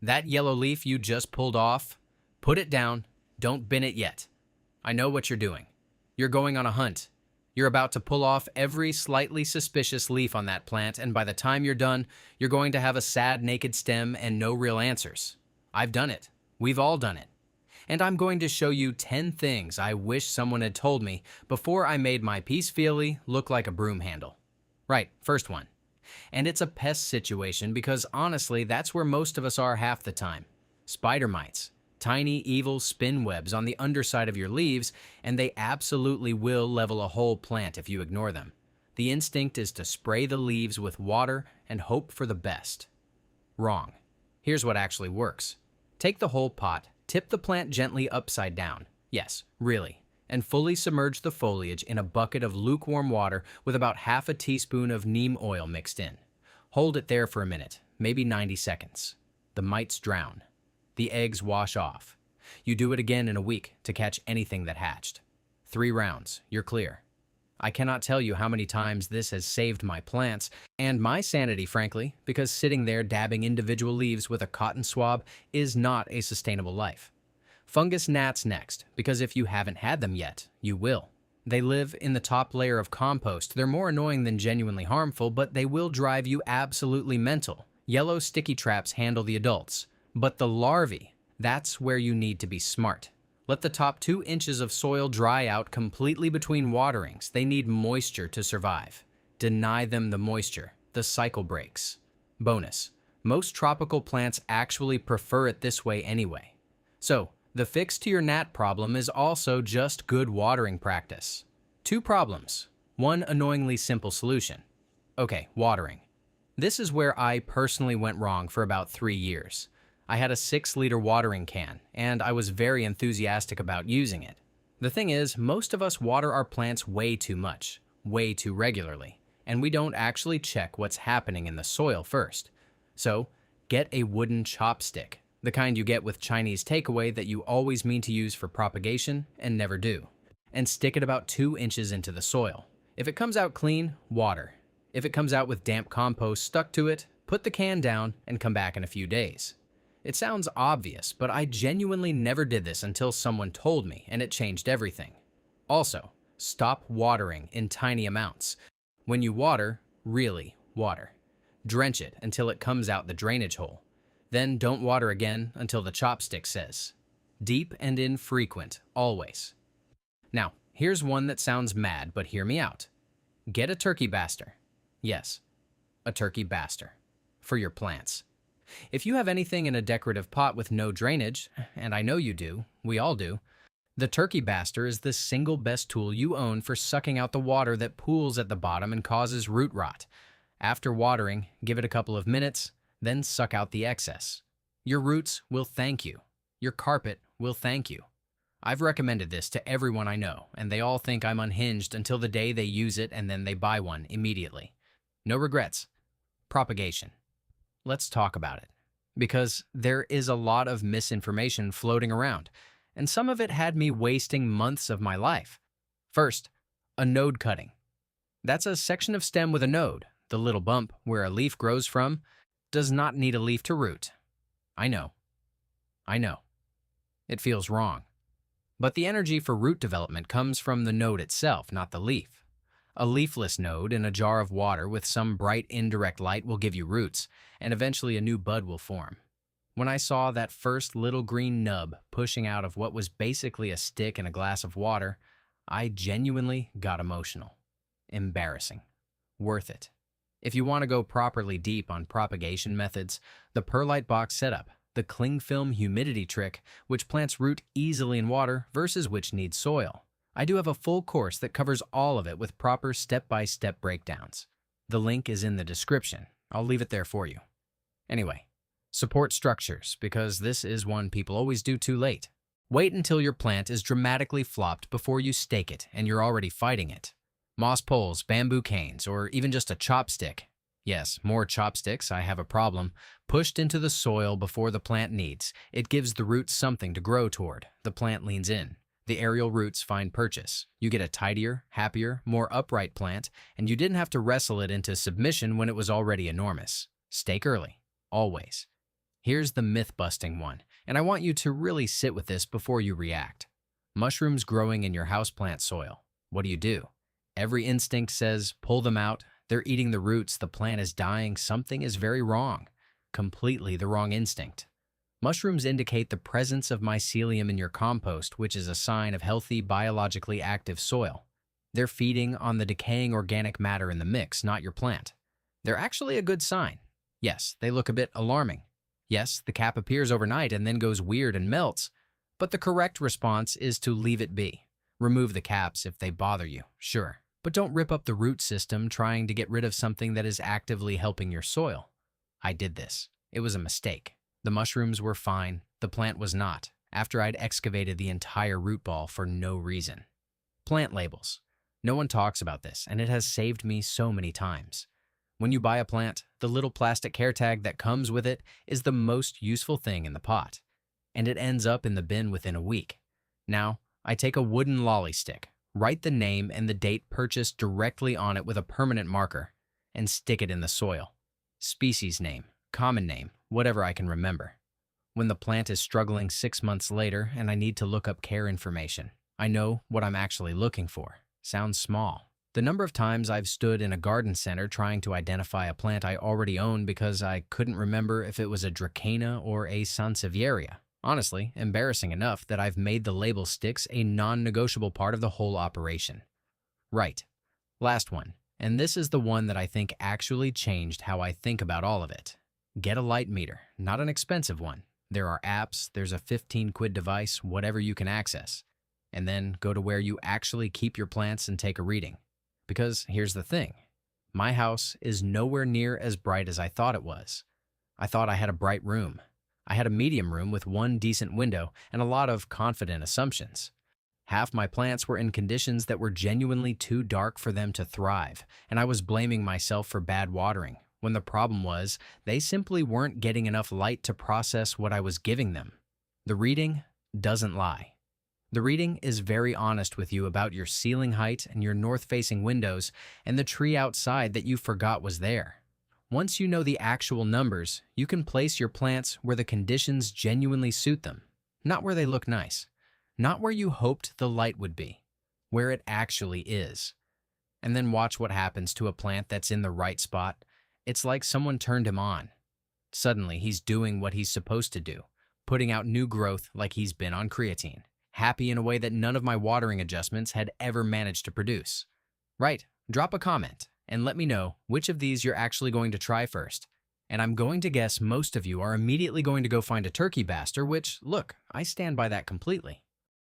That yellow leaf you just pulled off, put it down, don't bin it yet. I know what you're doing. You're going on a hunt. You're about to pull off every slightly suspicious leaf on that plant, and by the time you're done, you're going to have a sad naked stem and no real answers. I've done it. We've all done it. And I'm going to show you 10 things I wish someone had told me before I made my peace feely look like a broom handle. Right, first one. And it's a pest situation because honestly, that's where most of us are half the time. Spider mites. Tiny, evil spin webs on the underside of your leaves, and they absolutely will level a whole plant if you ignore them. The instinct is to spray the leaves with water and hope for the best. Wrong. Here's what actually works. Take the whole pot, tip the plant gently upside down. Yes, really. And fully submerge the foliage in a bucket of lukewarm water with about half a teaspoon of neem oil mixed in. Hold it there for a minute, maybe 90 seconds. The mites drown. The eggs wash off. You do it again in a week to catch anything that hatched. 3 rounds, you're clear. I cannot tell you how many times this has saved my plants, and my sanity, frankly, because sitting there dabbing individual leaves with a cotton swab is not a sustainable life. Fungus gnats next, because if you haven't had them yet, you will. They live in the top layer of compost. They're more annoying than genuinely harmful, but they will drive you absolutely mental. Yellow sticky traps handle the adults. But the larvae, that's where you need to be smart. Let the top 2 inches of soil dry out completely between waterings. They need moisture to survive. Deny them the moisture. The cycle breaks. Bonus. Most tropical plants actually prefer it this way anyway. So, the fix to your gnat problem is also just good watering practice. 2 problems. 1 annoyingly simple solution. Okay, watering. This is where I personally went wrong for about 3 years. I had a 6-liter watering can, and I was very enthusiastic about using it. The thing is, most of us water our plants way too much, way too regularly, and we don't actually check what's happening in the soil first. So, get a wooden chopstick, the kind you get with Chinese takeaway that you always mean to use for propagation and never do, and stick it about 2 inches into the soil. If it comes out clean, water. If it comes out with damp compost stuck to it, put the can down and come back in a few days. It sounds obvious, but I genuinely never did this until someone told me, and it changed everything. Also, stop watering in tiny amounts. When you water, really water. Drench it until it comes out the drainage hole. Then don't water again until the chopstick says. Deep and infrequent, always. Now, here's one that sounds mad, but hear me out. Get a turkey baster. Yes, a turkey baster. For your plants. If you have anything in a decorative pot with no drainage, and I know you do, we all do, the turkey baster is the single best tool you own for sucking out the water that pools at the bottom and causes root rot. After watering, give it a couple of minutes, then suck out the excess. Your roots will thank you. Your carpet will thank you. I've recommended this to everyone I know, and they all think I'm unhinged until the day they use it and then they buy one immediately. No regrets. Propagation. Let's talk about it, because there is a lot of misinformation floating around, and some of it had me wasting months of my life. First, a node cutting. That's a section of stem with a node. The little bump where a leaf grows from does not need a leaf to root. I know. It feels wrong. But the energy for root development comes from the node itself, not the leaf. A leafless node in a jar of water with some bright indirect light will give you roots, and eventually a new bud will form. When I saw that first little green nub pushing out of what was basically a stick in a glass of water, I genuinely got emotional. Embarrassing. Worth it. If you want to go properly deep on propagation methods, the perlite box setup, the cling film humidity trick, which plants root easily in water versus which needs soil. I do have a full course that covers all of it with proper step-by-step breakdowns. The link is in the description. I'll leave it there for you. Anyway, support structures, because this is one people always do too late. Wait until your plant is dramatically flopped before you stake it and you're already fighting it. Moss poles, bamboo canes, or even just a chopstick. Yes, more chopsticks, I have a problem. Pushed into the soil before the plant needs. It gives the roots something to grow toward. The plant leans in. The aerial roots find purchase. You get a tidier, happier, more upright plant, and you didn't have to wrestle it into submission when it was already enormous. Stake early. Always. Here's the myth-busting one, and I want you to really sit with this before you react. Mushrooms growing in your houseplant soil. What do? Every instinct says, pull them out. They're eating the roots. The plant is dying. Something is very wrong. Completely the wrong instinct. Mushrooms indicate the presence of mycelium in your compost, which is a sign of healthy, biologically active soil. They're feeding on the decaying organic matter in the mix, not your plant. They're actually a good sign. Yes, they look a bit alarming. Yes, the cap appears overnight and then goes weird and melts, but the correct response is to leave it be. Remove the caps if they bother you, sure, but don't rip up the root system trying to get rid of something that is actively helping your soil. I did this. It was a mistake. The mushrooms were fine, the plant was not, after I'd excavated the entire root ball for no reason. Plant labels. No one talks about this, and it has saved me so many times. When you buy a plant, the little plastic care tag that comes with it is the most useful thing in the pot, and it ends up in the bin within a week. Now, I take a wooden lolly stick, write the name and the date purchased directly on it with a permanent marker, and stick it in the soil. Species name, common name, whatever I can remember. When the plant is struggling 6 months later and I need to look up care information, I know what I'm actually looking for. Sounds small. The number of times I've stood in a garden center trying to identify a plant I already own because I couldn't remember if it was a Dracaena or a Sansevieria. Honestly, embarrassing enough that I've made the label sticks a non-negotiable part of the whole operation. Right. Last one, and this is the one that I think actually changed how I think about all of it. Get a light meter, not an expensive one. There are apps, there's a 15 quid device, whatever you can access. And then go to where you actually keep your plants and take a reading. Because here's the thing, my house is nowhere near as bright as I thought it was. I thought I had a bright room. I had a medium room with one decent window and a lot of confident assumptions. Half my plants were in conditions that were genuinely too dark for them to thrive, and I was blaming myself for bad watering, when the problem was they simply weren't getting enough light to process what I was giving them. The reading doesn't lie. The reading is very honest with you about your ceiling height and your north-facing windows and the tree outside that you forgot was there. Once you know the actual numbers, you can place your plants where the conditions genuinely suit them, not where they look nice, not where you hoped the light would be, where it actually is. And then watch what happens to a plant that's in the right spot. It's like someone turned him on. Suddenly, he's doing what he's supposed to do, putting out new growth like he's been on creatine. Happy in a way that none of my watering adjustments had ever managed to produce. Right, drop a comment and let me know which of these you're actually going to try first. And I'm going to guess most of you are immediately going to go find a turkey baster, which, look, I stand by that completely.